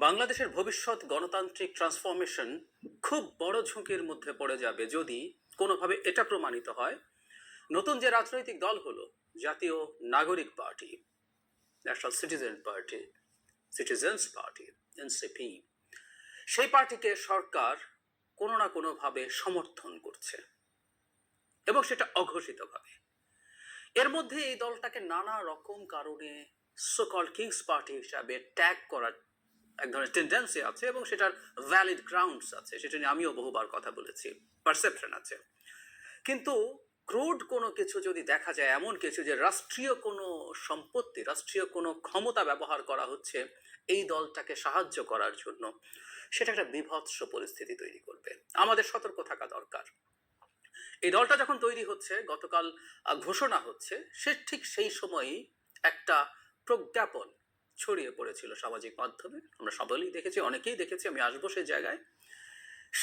বাংলাদেশের ভবিষ্যৎ গণতান্ত্রিক ট্রান্সফরমেশন খুব বড় ঝুঁকির মধ্যে পড়ে যাবে যদি কোনোভাবে এটা প্রমাণিত হয় নতুন যে রাজনৈতিক দল হলো জাতীয় নাগরিক party, national citizens party, NCP, সেই পার্টিকে সরকার কোনো না কোনোভাবে সমর্থন করছে এবং সেটা অঘোষিতভাবে। এর মধ্যে এই দলটাকে নানা রকম কারণে সোকল কিংস পার্টি হিসাবে ট্যাগ করার এক ধরনের টেন্ডেন্সি আছে এবং সেটার ভ্যালিড গ্রাউন্ডস আছে, সেটা নিয়ে আমিও বহুবার কথা বলেছি, পারসেপশন আছে। কিন্তু ক্রুড কোনো কিছু যদি দেখা যায়, এমন কিছু যে রাষ্ট্রীয় কোনো সম্পত্তি, রাষ্ট্রীয় কোনো ক্ষমতা ব্যবহার করা হচ্ছে এই দলটাকে সাহায্য করার জন্য, সেটা একটা বিভৎস পরিস্থিতি তৈরি করবে। আমাদের সতর্ক থাকা দরকার। এই দলটা যখন তৈরি হচ্ছে, গতকাল ঘোষণা হচ্ছে, সে ঠিক সেই সময়ই একটা প্রজ্ঞাপন ছড়িয়ে পড়েছিল সামাজিক মাধ্যমে। আমরা সবাই দেখেছি, অনেকেই দেখেছি, আমি আসবো সেই জায়গায়।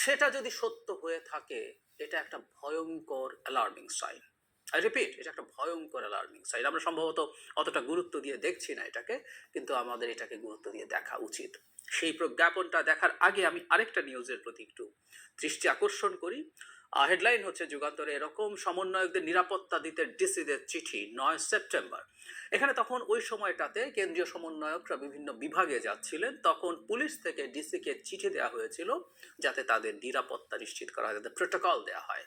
সেটা যদি সত্য হয়ে থাকে, এটা একটা ভয়ঙ্কর অ্যালার্মিং সাইন। আই রিপিট, এটা একটা ভয়ঙ্কর অ্যালার্মিং সাইন। আমরা সম্ভবত অতটা গুরুত্ব দিয়ে দেখছি না এটাকে, কিন্তু আমাদের এটাকে গুরুত্ব দিয়ে দেখা উচিত। সেই প্রজ্ঞাপনটা দেখার আগে আমি আরেকটা নিউজের প্রতি একটু দৃষ্টি আকর্ষণ করি। হেডলাইন হচ্ছে যুগান্তরে, এরকম সমন্বয়কদের নিরাপত্তা দিতে ডিসিদের চিঠি 9 সেপ্টেম্বর। এখানে তখন ওই সময়টাতে কেন্দ্রীয় সমন্বয়করা বিভিন্ন বিভাগে যাচ্ছিলেন, তখন পুলিশ থেকে ডিসিকে চিঠি দেওয়া হয়েছিল যাতে তাদের নিরাপত্তা নিশ্চিত করা হয়, যাতে প্রোটোকল দেওয়া হয়।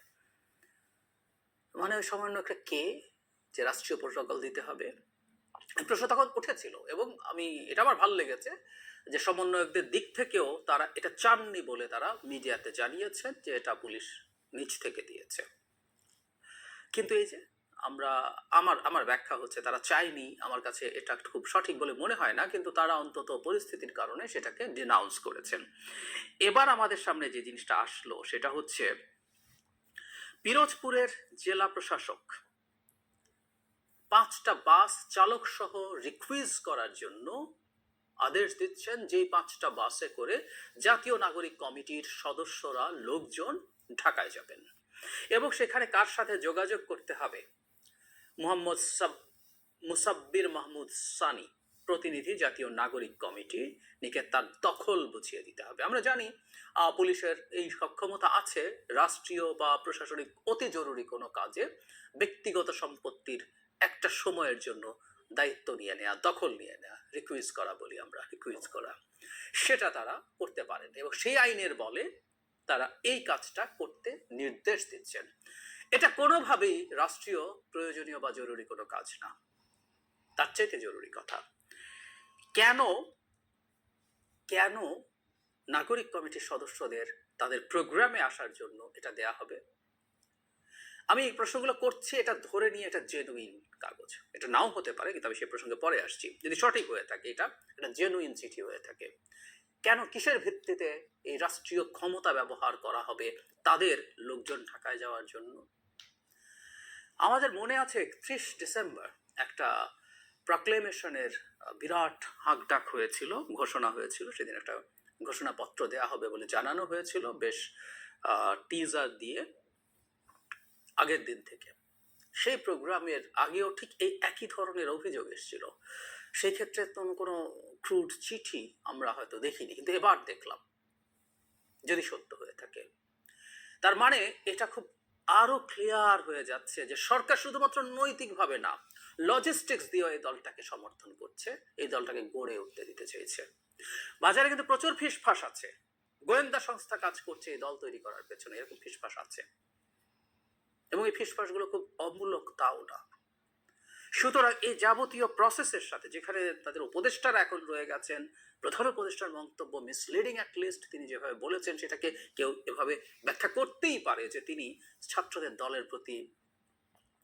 মানে ওই সমন্বয়করা কে যে রাষ্ট্রীয় প্রোটোকল দিতে হবে, প্রশ্ন তখন উঠেছিল। এবং এটা আমার ভালো লেগেছে যে সমন্বয়কদের দিক থেকেও তারা এটা চাননি বলে তারা মিডিয়াতে জানিয়েছেন যে এটা পুলিশ নিজ থেকে দিয়েছে। কিন্তু এই যে আমার ব্যাখ্যা হচ্ছে তারা চায়নি। আমার কাছে এটা খুব সঠিক বলে মনে হয় না, কিন্তু তারা অন্তত পরিস্থিতির কারণে সেটাকে ডিনাউন্স করেছেন। এবার আমাদের সামনে যে জিনিসটা আসলো সেটা হচ্ছে পিরোজপুরের জেলা প্রশাসক 5টা বাস চালক সহ রিকুইজ করার জন্য আদেশ দিচ্ছেন, যেই 5টা বাসে করে জাতীয় নাগরিক কমিটির সদস্যরা, লোকজন ঢাকায় যাবেন এবং সেখানে কার সাথে যোগাযোগ করতে হবে, মোহাম্মদ মুসাব্বির মাহমুদ সানি, প্রতিনিধি জাতীয় নাগরিক কমিটি, নিকে তার দখল বুঝিয়ে দিতে হবে। আমরা জানি পুলিশের এই সক্ষমতা আছে রাষ্ট্রীয় বা প্রশাসনিক অতি জরুরি কোনো কাজে ব্যক্তিগত সম্পত্তির একটা সময়ের জন্য দায়িত্ব নিয়ে নেওয়া, দখল নিয়ে নেওয়া, রিকুইজ করা বলি আমরা, রিকুইজ করা, সেটা তারা করতে পারেন এবং সেই আইনের বলে তারা এই কাজটা করতে নির্দেশ দিচ্ছেন। এটা কোনোভাবেই রাষ্ট্রীয় প্রয়োজনীয় বা জরুরি কোনো কাজ না। তার চাইতে জরুরি কথা, কেন কেন নাগরিক কমিটির সদস্যদের তাদের প্রোগ্রামে আসার জন্য এটা দেয়া হবে? আমি এই প্রশ্নগুলো করছি এটা ধরে নিয়ে এটা জেনুইন কাগজ, এটা নাও হতে পারে, কিন্তু আমি সেই প্রসঙ্গে পরে আসছি। যদি সঠিক হয়ে থাকে, এটা জেনুইন চিঠি হয়ে থাকে, কেন, কিসের ভিত্তিতে এই রাষ্ট্রীয় ক্ষমতা ব্যবহার করা হবে তাদের লোকজন ঢাকায় যাওয়ার জন্য? আমাদের মনে আছে 31 ডিসেম্বর একটা প্রক্লেমেশনের বিরাট হাঁকডাক হয়েছিল, ঘোষণা হয়েছিল। সেদিন একটা ঘোষণাপত্র দেওয়া হবে বলে জানানো হয়েছিল, বেশ টিজার দিয়ে আগের দিন থেকে। সেই প্রোগ্রামের আগেও ঠিক এই একই ধরনের অভিযোগ এসেছিল। সেই ক্ষেত্রে কোনো ক্রুড চিঠি আমরা হয়তো দেখিনি, কিন্তু এবার দেখলাম। যদি সত্য হয়ে থাকে, তার মানে এটা খুব আরো ক্লিয়ার হয়ে যাচ্ছে যে সরকার শুধুমাত্র নৈতিকভাবে না, লজিস্টিক্স দিয়ে এই দলটাকে সমর্থন করছে, এই দলটাকে গড়ে উঠতে দিতে চেয়েছে। বাজারে কিন্তু প্রচুর ফিসফাস আছে, গোয়েন্দা সংস্থা কাজ করছে এই দল তৈরি করার পেছনে, এরকম ফিসফাস আছে এবং এই ফিসফাসগুলো খুব অমূলক তাও না। সুতরাং এই যাবতীয় প্রসেসের সাথে, যেখানে তাদের উপদেষ্টারা এখন রয়ে গেছেন, প্রধান উপদেষ্টার মন্তব্য মিসলিডিং অ্যাটলিস্ট, তিনি যেভাবে বলেছেন সেটাকে কেউ এভাবে ব্যাখ্যা করতেই পারে যে তিনি ছাত্রদের দলের প্রতি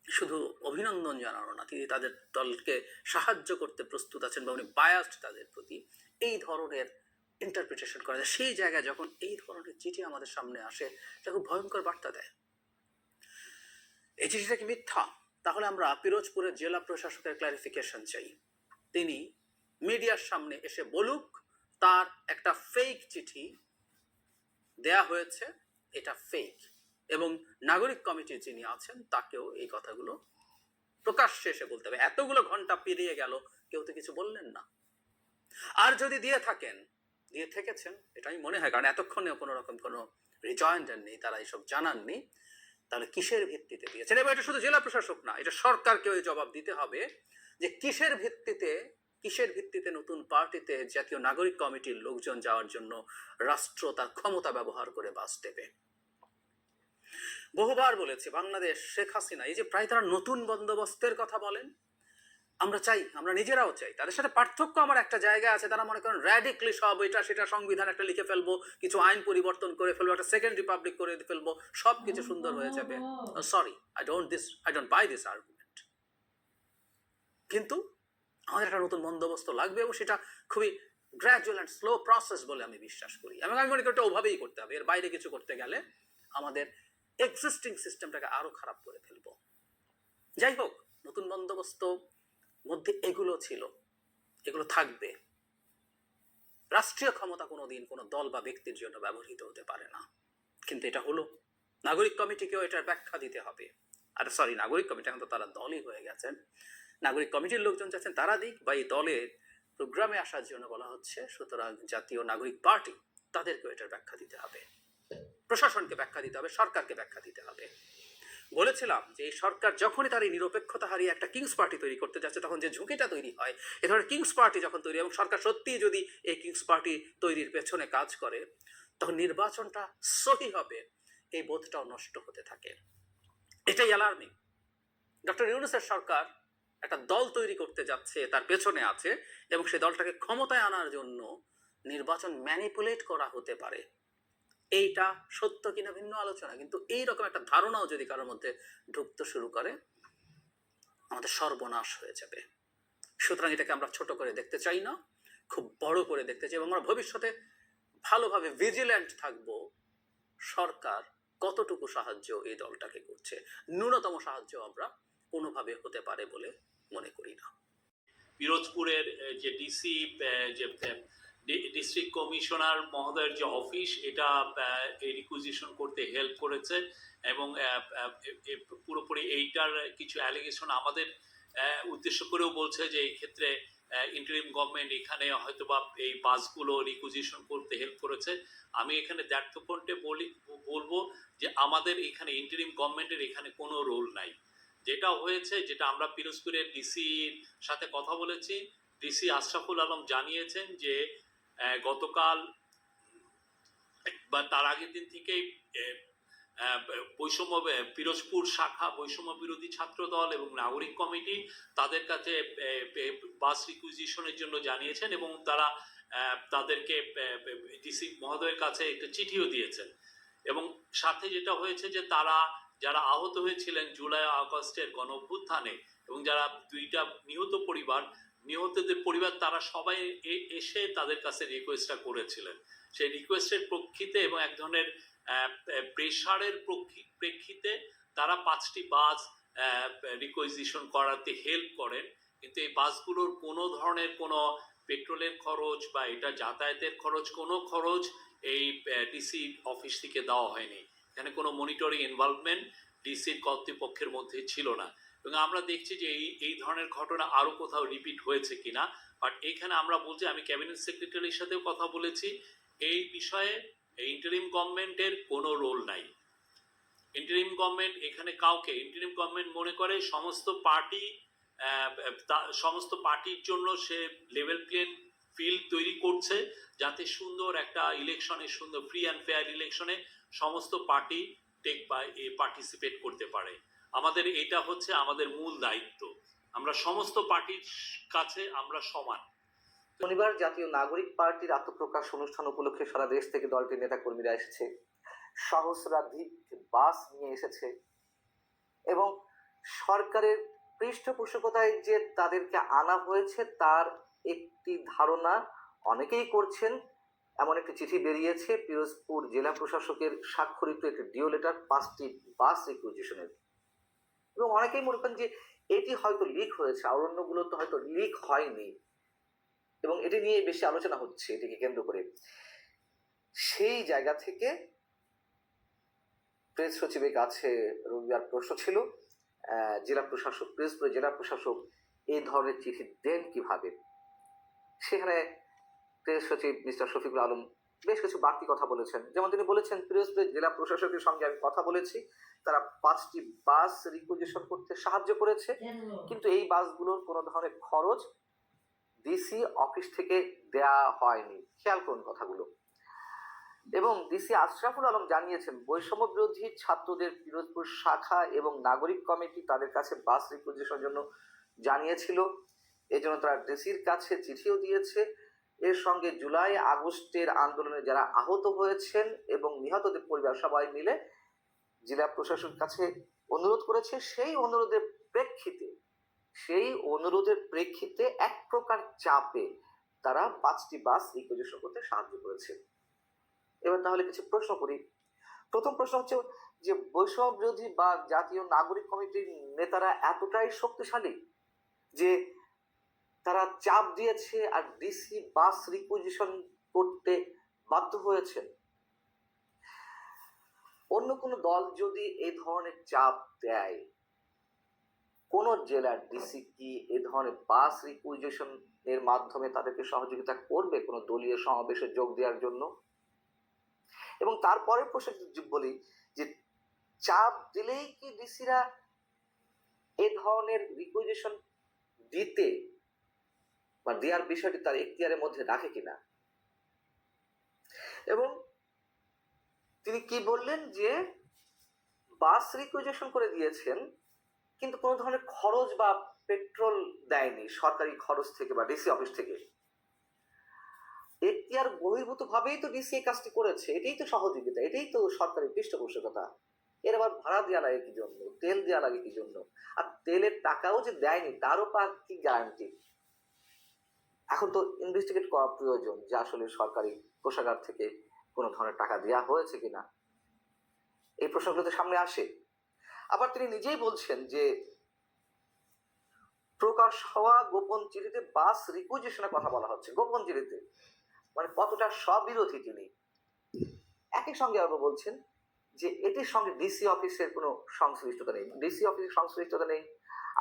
শুধু অভিনন্দন জানানো না, তিনি তাদের দলকে সাহায্য করতে প্রস্তুত আছেন বা উনি বায়াসড তাদের প্রতি, এই ধরনের ইন্টারপ্রিটেশন করা যায়। সেই জায়গায় যখন এই ধরনের চিঠি আমাদের সামনে আসে, এটা খুব ভয়ঙ্কর বার্তা দেয়। এই চিঠিটা কি মিথ্যা? তাহলে আমরা পিরোজপুরের জেলা প্রশাসকের ক্লারিফিকেশন চাই। তিনি মিডিয়ার সামনে এসে বলুক তার একটা ফেক চিঠি দেয়া হয়েছে, এটা ফেক, এবং নাগরিক কমিটির যিনি আছেন তাকেও এই কথাগুলো প্রকাশ্যে এসে বলতে হবে। এতগুলো ঘন্টা পেরিয়ে গেল, কেউ তো কিছু বললেন না। আর যদি দিয়ে থাকেন, দিয়ে থেকেছেন, এটাই মনে হয়, কারণ এতক্ষণেও কোনো রকম কোনো রিজয়েন্ডার নেই, তারা এইসব জানাননি। তাহলে কিসের ভিত্তিতে দিয়েছেন? এবং এটা শুধু জেলা প্রশাসক না, এটা সরকারকে ওই জবাব দিতে হবে যে কিসের ভিত্তিতে নতুন পার্টিতে জাতীয় নাগরিক কমিটির লোকজন যাওয়ার জন্য রাষ্ট্র তার ক্ষমতা ব্যবহার করে বাস দেবে। বহুবার বলেছে বাংলাদেশ, শেখ হাসিনা এই যে প্রায় তারা নতুন বন্দোবস্তের কথা বলেন, আমরা চাই, আমরা নিজেরাও চাই। তাদের সাথে পার্থক্য আমার একটা জায়গা আছে, তারা মনে করেন র্যাডিক্যালি সব এটা সেটা সংবিধান একটা লিখে ফেলবো, কিছু আইন পরিবর্তন করে ফেলবো, একটা সেকেন্ড রিপাবলিক করে ফেলবো, সব কিছু সুন্দর হয়ে যাবে। Sorry, I don't by this argument. কিন্তু আমাদের একটা নতুন বন্দোবস্ত লাগবে এবং সেটা খুবই গ্র্যাজুয়াল অ্যান্ড স্লো প্রসেস বলে আমি বিশ্বাস করি। আমি মনে করি এটা ওভাবেই করতে হবে, এর বাইরে কিছু করতে গেলে আমাদের এক্সিস্টিং সিস্টেমটাকে আরো খারাপ করে ফেলবো। যাই হোক, নতুন বন্দোবস্ত মধ্যে এগুলো ছিল, এগুলো থাকবে। রাষ্ট্রীয় ক্ষমতা কোনোদিন কোনো দল বা ব্যক্তির জন্য ব্যবহৃত হতে পারে না, কিন্তু এটা হলো। নাগরিক কমিটিকেও এটার ব্যাখ্যা দিতে হবে। আর সরি, নাগরিক কমিটি এখন তো তারা দলই হয়ে গেছেন, নাগরিক কমিটির লোকজন চাচ্ছেন তারা দিক, বা এই দলের প্রোগ্রামে আসার জন্য বলা হচ্ছে, সুতরাং জাতীয় নাগরিক পার্টি তাদেরকেও এটার ব্যাখ্যা দিতে হবে, প্রশাসনকে ব্যাখ্যা দিতে হবে, সরকারকে ব্যাখ্যা দিতে হবে। বলেছিলাম যে এই সরকার যখনই তার এই নিরপেক্ষতা হারিয়ে একটা কিংস পার্টি তৈরি করতে যাচ্ছে, তখন যে ঝুঁকিটা তৈরি হয়, এ ধরনের কিংস পার্টি যখন তৈরি, এবং সরকার সত্যিই যদি এই কিংস পার্টি তৈরির পেছনে কাজ করে, তখন নির্বাচনটা সহি হবে, এই বোধটাও নষ্ট হতে থাকে। এটাই অ্যালার্মিং। ডক্টর ইউনূসের সরকার একটা দল তৈরি করতে যাচ্ছে, তার পেছনে আছে, এবং সেই দলটাকে ক্ষমতায় আনার জন্য নির্বাচন ম্যানিপুলেট করা হতে পারে। এইটা সত্য কিনা ভিন্ন আলোচনা, কিন্তু এইরকম একটা ধারণাও যদি কারোর মধ্যে ঢুকতে শুরু করে, আমাদের সর্বনাশ হয়ে যাবে। সুতরাং এটাকে আমরা ছোট করে দেখতে চাই না, খুব বড় করে দেখতে চাই, এবং আমরা ভবিষ্যতে ভালোভাবে ভিজিল্যান্ট থাকব সরকার কতটুকু সাহায্য এই দলটাকে করছে। ন্যূনতম সাহায্য আমরা কোনোভাবে হতে পারে বলে মনে করি না। পিরোজপুরের যে ডিসি, যে ডিস্ট্রিক্ট কমিশনার মহোদয়ের যে অফিস, এটা রিকুইজিশন করতে হেল্প করেছে, এবং পুরোপুরি এইটার কিছু অ্যালিগেশন আমাদের উদ্দেশ্য করেও বলছে যে এই ক্ষেত্রে ইন্টারিম গভর্নমেন্ট এখানে হয়তোবা এই বাসগুলো রিকুইজিশন করতে হেল্প করেছে। আমি এখানে দ্ব্যর্থকণ্ঠে বলবো যে আমাদের এখানে ইন্টারিম গভর্নমেন্টের এখানে কোনো রোল নাই। যেটা হয়েছে, যেটা আমরা পিরোজপুরের ডিসির সাথে কথা বলেছি, ডিসি আশরাফুল আলম জানিয়েছেন যে গতকাল বা তার আগের দিন থেকেই বৈষম্য পিরোজপুর শাখা বৈষম্য বিরোধী ছাত্র দল এবং নাগরিক কমিটি তাদের কাছে বাস রিকুইজিশনের জন্য জানিয়েছেন, এবং তারা তাদেরকে ডিসি মহোদয়ের কাছে একটা চিঠিও দিয়েছেন। এবং সাথে যেটা হয়েছে যে তারা যারা আহত হয়েছিলেন জুলাই আগস্টের গণঅভ্যুত্থানে, এবং যারা দুইটা নিহতদের পরিবার, তারা সবাই এসে তাদের কাছে রিকোয়েস্টটা করেছিলেন। সেই রিকোয়েস্টের প্রেক্ষিতে এবং এক ধরনের প্রেশারের প্রেক্ষিতে তারা 5টি বাস রিকুইজিশন করাতে হেল্প করেন। কিন্তু এই বাসগুলোর কোনো ধরনের কোনো পেট্রোলের খরচ বা এটা যাতায়াতের খরচ, কোনো খরচ এই ডিসি অফিস থেকে দেওয়া হয়নি। এখানে কোনো মনিটরিং ইনভলভমেন্ট ডিসির কর্তৃপক্ষের মধ্যে ছিল না। এবং আমরা দেখছি যে এই ধরনের ঘটনা আরও কোথাও রিপিট হয়েছে কিনা। বাট এখানে আমরা বলছি, আমি ক্যাবিনেট সেক্রেটারির সাথেও কথা বলেছি, এই বিষয়ে ইন্টারিম গভর্নমেন্টের কোনো রোল নাই। ইন্টারিম গভর্নমেন্ট এখানে কাউকে, ইন্টারিম গভর্নমেন্ট মনে করে সমস্ত পার্টির জন্য সে লেভেল প্লেইং ফিল্ড তৈরি করছে, যাতে সুন্দর একটা ইলেকশনে, সুন্দর ফ্রি অ্যান্ড ফেয়ার ইলেকশনে সমস্ত পার্টি পার্টিসিপেট করতে পারে। আমাদের এটা হচ্ছে আমাদের মূল দায়িত্ব। আমরা সমস্ত পার্টির কাছে আমরা সমান। শনিবার জাতীয় নাগরিক পার্টির আত্মপ্রকাশ অনুষ্ঠান উপলক্ষে সারা দেশ থেকে দলটির নেতা কর্মীরা এসেছে, সহস্রাধিক বাস নিয়ে এসেছে, এবং সরকারের পৃষ্ঠপোষকতায় যে তাদেরকে আনা হয়েছে তার একটি ধারণা অনেকেই করছেন। এমন একটি চিঠি বেরিয়েছে পিরোজপুর জেলা প্রশাসকের স্বাক্ষরিত একটি ডিও লেটার 5টি বাস রিকুইজিশনের, এবং অনেকেই মনে করেন যে এটি হয়তো লিক হয়েছে, আর অন্যগুলো তো হয়তো লিক হয়নি, এবং এটি নিয়ে বেশি আলোচনা হচ্ছে এটিকে কেন্দ্র করে। সেই জায়গা থেকে প্রেস সচিবের কাছে রবিবার প্রশ্ন ছিল, জেলা প্রশাসক, পিরোজপুরের জেলা প্রশাসক এই ধরনের চিঠি দেন কিভাবে? সেখানে প্রেস সচিব মিস্টার শফিকুল আলম বেশ কিছু বাড়তি কথা বলেছেন। যেমন তিনি বলেছেন, পিরোজপুর জেলা প্রশাসকের সঙ্গে আমি কথা বলেছি, তারা 5টি বাস রিকুইজিশন করতে সাহায্য করেছে, কিন্তু এই বাসগুলোর কোনো ধরনের খরচ ডিসি অফিস থেকে দেয়া হয়নি। খেয়াল করুন কথাগুলো। এবং ডিসি আশরাফুল আলম জানিয়েছেন, বৈষম্য বিরোধী ছাত্রদের পিরোজপুর শাখা এবং নাগরিক কমিটি তাদের কাছে বাস রিকুইজিশনের জন্য জানিয়েছিল। এজন্য তারা ডিসির কাছে চিঠিও দিয়েছে। এর সঙ্গে জুলাই আগস্টের আন্দোলনে যারা আহত হয়েছেন এবং নিহতদের পরিবার সবাই মিলে জেলা প্রশাসনের কাছে অনুরোধ করেছে। সেই অনুরোধের প্রেক্ষিতে এক প্রকার চাপে তারা 5টি বাস রিকুইজিশন করতে সাহায্য করেছে। এবার তাহলে কিছু প্রশ্ন করি। প্রথম প্রশ্ন হচ্ছে যে, বৈষম্য বিরোধী বা জাতীয় নাগরিক কমিটির নেতারা এতটাই শক্তিশালী যে তারা চাপ দিয়েছে আর ডিসি বাস রিকুইজিশন করতে বাধ্য হয়েছেন? অন্য কোনো দল যদি এই ধরনের চাপ দেয়, কোন জেলার ডিসি কি এই ধরনের বাস রিকুইজিশন এর মাধ্যমে তাদেরকে সহযোগিতা করবে কোনো দলীয় সমাবেশে যোগ দেওয়ার জন্য? এবং তারপরে প্রশ্ন বলি যে, চাপ দিলেই কি ডিসিরা এ ধরনের রিকুইজিশন দিতে বা দেওয়ার বিষয়টি তার এখতিয়ারের মধ্যে রাখে কিনা? এবং তিনি কি বললেন যে বাস রিকুইজিশন করে দিয়েছেন, কিন্তু কোনো ধরনের খরচ বা পেট্রোল দেয়নি সরকারি খরচ থেকে বা ডিসি অফিস থেকে। এখতিয়ার বহির্ভূত ভাবেই তো ডিসি এই কাজটি করেছে। এটাই তো সহযোগিতা, এটাই তো সরকারি পৃষ্ঠপোষকতা। এর আবার ভাড়া দেওয়া লাগে কি জন্য, তেল দেওয়া লাগে কি জন্য? আর তেলের টাকাও যে দেয়নি তারও কি গ্যারান্টি? এখন তো ইনভেস্টিগেট করা প্রয়োজন যে আসলে সরকারি কোষাগার থেকে কোনো ধরনের টাকা দেওয়া হয়েছে কিনা। এই প্রশ্নগুলো তো সামনে আসে। আবার তিনি নিজেই বলছেন যে প্রকাশ হওয়া গোপন চিঠিতে বাস রিকুইজিশনের কথা বলা হচ্ছে। গোপন চিঠিতে মানে কতটা স্ববিরোধী তিনি। একই সঙ্গে আবার বলছেন যে এটির সঙ্গে ডিসি অফিসের কোনো সংশ্লিষ্টতা নেই, ডিসি অফিসের সংশ্লিষ্টতা নেই।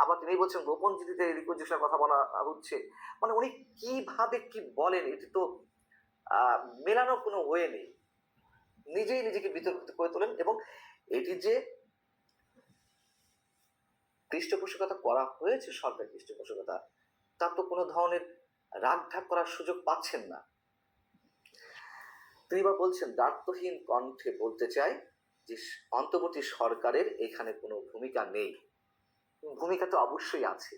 আবার তিনি বলছেন গোপন চিঠিতে রিকুইজিশনের কথা বলা হচ্ছে। মানে উনি কিভাবে কি বলেন, এটি তো মেলানোর কোনো ওয়ে নেই। নিজেই নিজেকে বিতর্কিত করে তোলেন। এবং এটি যে পৃষ্ঠপোষকতা করা হয়েছে, সরকারি পৃষ্ঠপোষকতা, তার তো কোনো ধরনের রাগঢাক করার সুযোগ পাচ্ছেন না। তিনি বা বলছেন, দায়িত্বহীন কণ্ঠে বলতে চাই যে অন্তর্বর্তী সরকারের এখানে কোনো ভূমিকা নেই। ভূমিকা তো অবশ্যই আছে।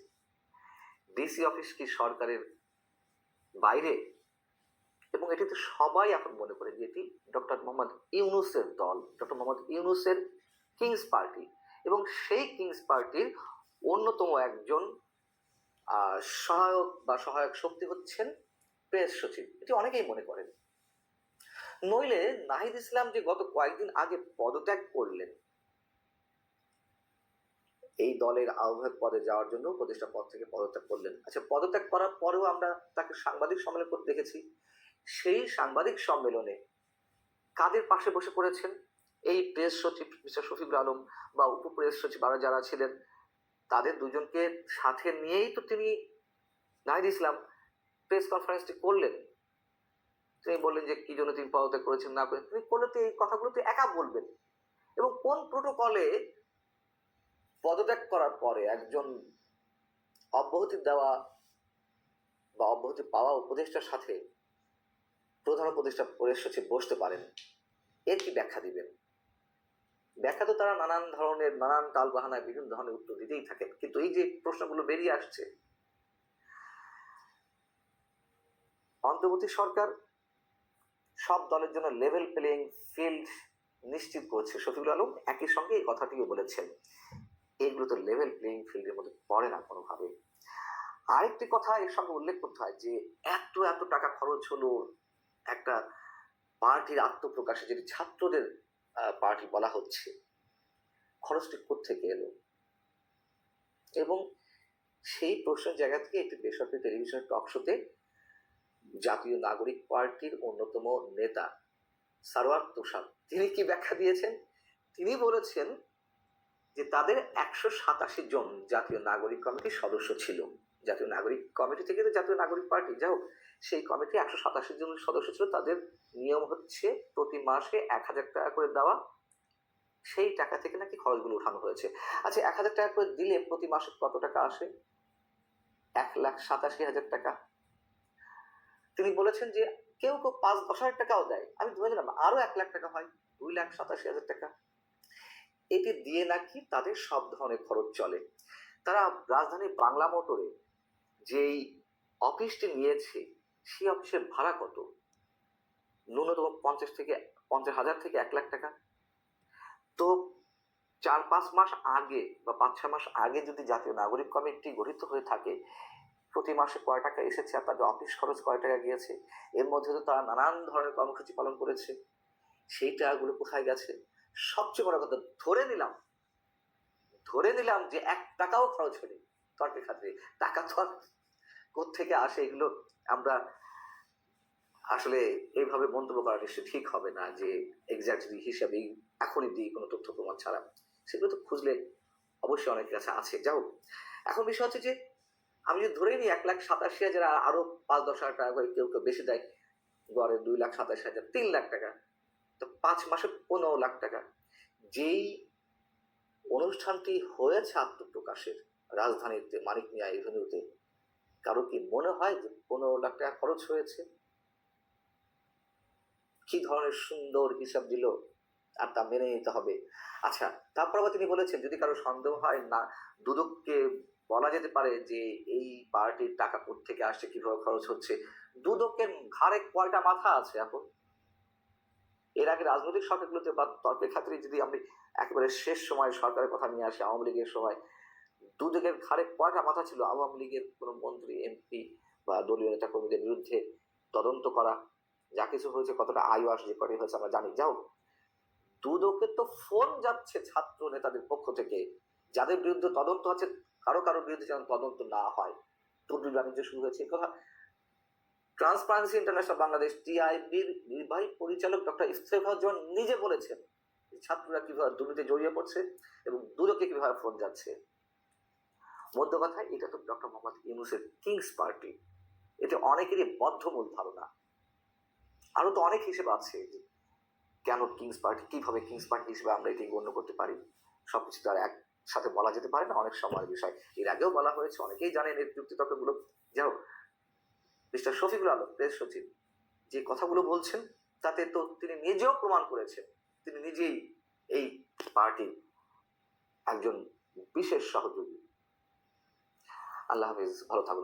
ডিসি অফিস কি সরকারের বাইরে? এবং এটি তো সবাই এখন মনে করে যে এটি ডক্টর মোহাম্মদ ইউনূসের দল, ডক্টর মোহাম্মদ ইউনূসের কিংস পার্টি। এবং সেই কিংস পার্টির অন্যতম একজন সহায়ক শক্তি হচ্ছেন প্রেস সচিব। এটি অনেকেই মনে করেন। নইলে নাহিদ ইসলাম যে গত কয়েকদিন আগে পদত্যাগ করলেন, এই দলের আহ্বায়ক পদে যাওয়ার জন্য উপদেষ্টা পদ থেকে পদত্যাগ করলেন। আচ্ছা, পদত্যাগ করার পরেও আমরা তাকে সাংবাদিক সম্মেলন করতে দেখেছি। সেই সাংবাদিক সম্মেলনে কাদের পাশে বসে পড়েছেন? এই প্রেস সচিব মিস্টার শফিকুল আলম বা উপ প্রেস সচিব আরো যারা ছিলেন, তাদের দুজনকে সাথে নিয়েই তো তিনি নাহিদ ইসলাম প্রেস কনফারেন্সটি করলেন। তিনি বললেন যে কি জন্য তিনি পদত্যাগ করেছেন না করেছেন, তিনি করলে তো এই কথাগুলো তো একা বলবেন। এবং কোন প্রোটোকলে পদত্যাগ করার পরে একজন অব্যাহতি দেওয়া বা অব্যাহতি পাওয়া উপদেষ্টার সাথে প্রধান উপদেষ্টা প্রেস সচিব বসতে পারেন? এর কি ব্যাখ্যা দিবেন? ব্যাখ্যা তো তারা নানান তাল বাহানায় বিভিন্ন ধরনের উত্তর দিতেই থাকেন। কিন্তু এই যে প্রশ্নগুলো বেরিয়ে আসছে, অন্তর্বর্তী সরকার সব দলের জন্য লেভেল প্লেইং ফিল্ড নিশ্চিত করছে। শফিকুল আলম একই সঙ্গে এই কথাটিও বলেছেন। এগুলো তো লেভেল প্লেইং ফিল্ডের মধ্যে পড়ে না কোনোভাবে। আরেকটি কথা এর সঙ্গে উল্লেখ করতে হয় যে এত টাকা খরচ হলো একটা পার্টির আত্মপ্রকাশে, যেটি ছাত্রদের পার্টি বলা হচ্ছে, খরচটি কোত্থেকে এলো? এবং সেই প্রশ্নের জায়গা থেকে একটি বেসরকারি টেলিভিশন টক শোতে জাতীয় নাগরিক পার্টির অন্যতম নেতা সারোয়ার তুষার তিনি কি ব্যাখ্যা দিয়েছেন? তিনি বলেছেন যে তাদের 187 জন জাতীয় নাগরিক কমিটির সদস্য ছিল। জাতীয় নাগরিক কমিটি থেকে তো জাতীয় নাগরিক পার্টি, যাই হোক, সেই কমিটি 187 জন সদস্য ছিল, তাদের নিয়ম হচ্ছে প্রতি মাসে 1,000 টাকা করে দেওয়া। সেই টাকা থেকে নাকি খরচগুলো উঠানো হয়েছে। আচ্ছা, 1,000 টাকা করে দিলে প্রতি মাসে কত টাকা আসে? 1,87,000 টাকা। তিনি বলেছেন যে কেউ কেউ 5-10,000 টাকাও দেয়। আমি ধরে নিলাম আরো 1 লাখ টাকা হয়, 2,87,000 টাকা। এটি দিয়ে নাকি তাদের সব ধরনের খরচ চলে। তারা রাজধানী বাংলা মোটরে যেই অফিসটি নিয়েছে, সেই অফিসের ভাড়া কত? ন্যূনতম 50,000 থেকে 1 লাখ টাকা। তো 4-5 মাস আগে বা 5-6 মাস আগে যদি জাতীয় নাগরিক কমিটি গঠিত হয়ে থাকে, প্রতি মাসে কয় টাকা এসেছে আর তাদের অফিস খরচ কয় টাকা গিয়েছে, এর মধ্যে তো তারা নানান ধরনের কর্মসূচি পালন করেছে, সেই টাকাগুলো কোথায় গেছে? সবচেয়ে বড় কথা, ধরে নিলাম যে 1 টাকাও খরচ হয়নি তর্কের খাতিরে, টাকা তো আর কোত্থেকে আসে, এগুলো আমরা আসলে এইভাবে মন্তব্য করা নিশ্চয়ই ঠিক হবে না যে এক্স্যাক্টলি হিসাবে এখনই দিই কোনো তথ্য প্রমাণ ছাড়া। সেগুলো তো খুঁজলে অবশ্যই অনেকের কাছে আছে। যাও, এখন বিষয় হচ্ছে যে আমি যদি ধরেই নিই 1,87,000 আর আরো 5-10,000 টাকা করে কেউ কেউ বেশি দেয়, গড়ে 2,87,000, 3 লাখ টাকা, তো 5 মাসে 15 লাখ টাকা। যেই অনুষ্ঠানটি হয়েছে আত্মপ্রকাশের রাজধানীতে মানিক মিয়া এভিনিউতে, কারো কি মনে হয় যে 15 লাখ টাকা খরচ হয়েছে? কি ধরনের সুন্দর হিসাব দিল, আর তা মেনে নিতে হবে। আচ্ছা, তারপর আবার তিনি বলেছেন যদি কারো সন্দেহ হয় না, দুদককে বলা যেতে পারে যে এই পার্টির টাকা কোত্থেকে আসছে, কিভাবে খরচ হচ্ছে। দুদকের ঘাড়ে কয়টা মাথা আছে এখন? এর আগে রাজনৈতিক সরকারগুলোতে বা তর্কের খাতিরে যদি আমি একেবারে শেষ সময় সরকারের কথা নিয়ে আসি, আওয়ামী লীগের সময় দুদকের ঘাড়ে কয়টা মাথা ছিল? আওয়ামী লীগের কোনো মন্ত্রী, এমপি বা দলীয় নেতা কর্মীদের বিরুদ্ধে তদন্ত করা, যা কিছু হয়েছে, কতটা আইওয়াস যে কটি হয়েছে আমরা জানি। যাও, দুদকে তো ফোন যাচ্ছে ছাত্র নেতাদের পক্ষ থেকে, যাদের বিরুদ্ধে তদন্ত আছে, কারো কারো বিরুদ্ধে যেন তদন্ত না হয়। তদবির বাণিজ্য শুরু হয়েছে, এই কথা ট্রান্সপারেন্সি ইন্টারন্যাশনাল বাংলাদেশ টিআইবির নির্বাহী পরিচালক ডক্টর ইফতেখারুজ্জামান নিজে বলেছেন ছাত্ররা কিভাবে দুর্নীতি জড়িয়ে পড়ছে এবং দুদকে কিভাবে ফোন যাচ্ছে। মধ্য কথায়, এটা তো ডক্টর মোহাম্মদ ইউনূসের কিংস পার্টি, এটা অনেকেরই বদ্ধমূল ধারণা। আরো তো অনেক হিসেব আছে যে কেন কিংস পার্টি, কিভাবে কিংস পার্টি হিসেবে আমরা এটি গণ্য করতে পারি। সবকিছু তো আর একসাথে বলা যেতে পারে না, অনেক সময়ের বিষয়। এর আগেও বলা হয়েছে, অনেকেই জানেন এর যুক্তি তর্কগুলো। যাও, মিস্টার শফিকুল আলম প্রেস সচিব যে কথাগুলো বলছেন, তাতে তো তিনি নিজেও প্রমাণ করেছেন তিনি নিজেই এই পার্টির একজন বিশেষ সহযোগী। আল্লাহ হাফিজ, ভালো থাকুন।